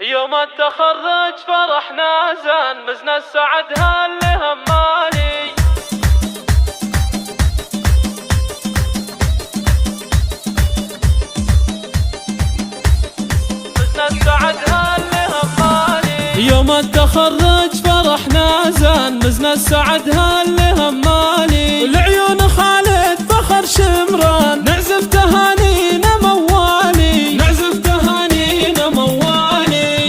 يوم التخرج فرحنا زان مزنا السعد هاللي همالي. مزنا السعد هاللي همالي. يوم التخرج فرحنا زان مزنا السعد هاللي همالي. والعيون خالد فخر شمران نعزف تهانينا موالي. نعزف تهانينا موالي.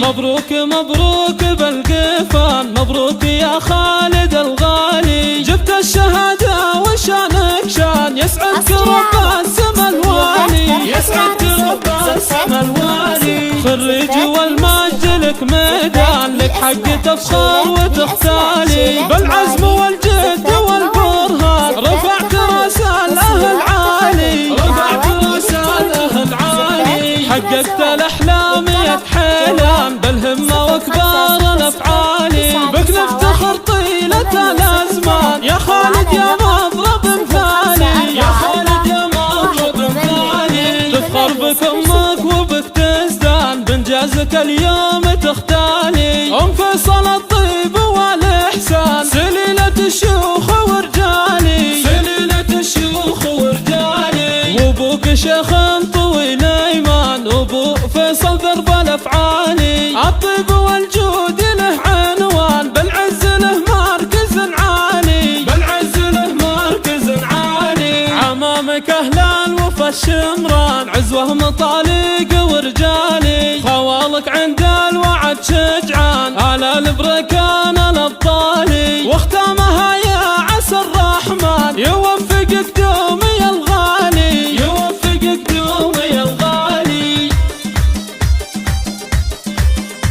مبروك مبروك بالقفان مبروك يا خالد الغالي. جبت الشهادة وشانك شان يسعدك رب السما الوالي. يسعدك رب السما الوالي. خريج والمجد لك ميدان لك حق تفخر وتختالي. بالعزم والجد والبرهان رفعت راس الاهل عالي. رفعت راس الاهل عالي. حققت الاحلام يا حيلان بالهمه وكبار الافعالي. بك نفتخر طيله الازمان يا خالد يا مضرب مثالي. يا خالد يا مضرب مثالي. تفخر بك امك وبك تزدان بانجازك اليوم تختالي. ام فيصل الطيب والاحسان سليله الشيوخ ورجالي. سليله الشيوخ ورجالي. وابوك شيخ طويل ايمان وابو فيصل درب الافعالي. الطيب والجود له عنوان بالعز له مركز عالي. بالعز له مركز عالي. عمامك اهل الوفا الشمران عزوه مطالق ورجالي. خوالك عند الوعد شجعان على البركان الابطالي. واختامها يا عسى الرحمن يوفقك دومي الغالي. يوفقك دومي الغالي.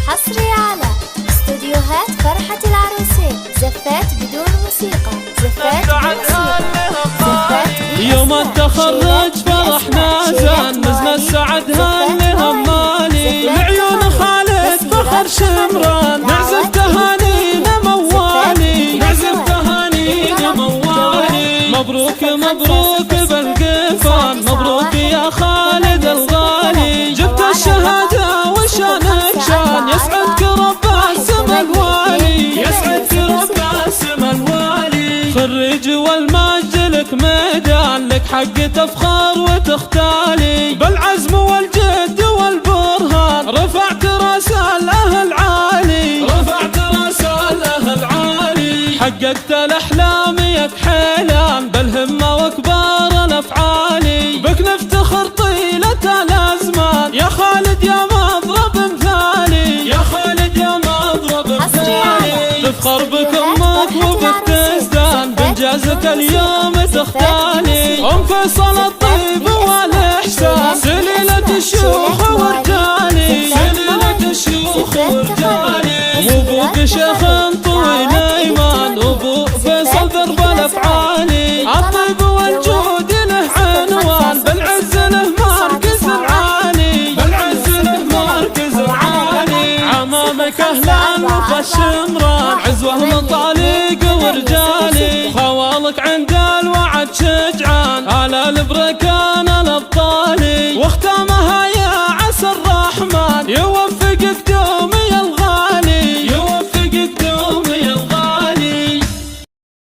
حصري على استوديوهات فرحة العروسين. زفات بدون موسيقى. زفات بدون موسيقى. يوم التخرج فرحنا زان مزنا السعد هاللي همالي. العيون خالد فخر شمران نعزف تهانينا موالي. نعزف تهانينا موالي. مبروك مبروك بالقفان مبروك يا خالد الغالي. جبت الشهادة وشانك شان يسعدك رب السما الوالي. يسعدك رب السما الوالي. خريج والمجد لك ميدان لك حق تفخر وتختالي. بالعزم والجد والبرهان رفعت راس الاهل عالي. رفعت راس الاهل عالي. حققت الاحلام يا حيلان بالهمه وكبار الافعالي. بك نفتخر طيله الازمان يا خالد يا مضرب مثالي. يا خالد يا مضرب مثالي. تفخر بك امك وبك تزدان بانجازك اليوم تختالي. ام فيصل الطيب والاحسان سليله الشيوخ ورجالي. سليله الشيوخ ورجالي. وابوك شيخ طويل ايمان وابو فيصل درب الافعالي. الطيب والجود له عنوان بالعز له مركز عالي. بالعز له مركز عالي. عمامك اهل الوفا الشمران عزوه مطالق ورجالي. خوالك عند الوعد شجعان على البركان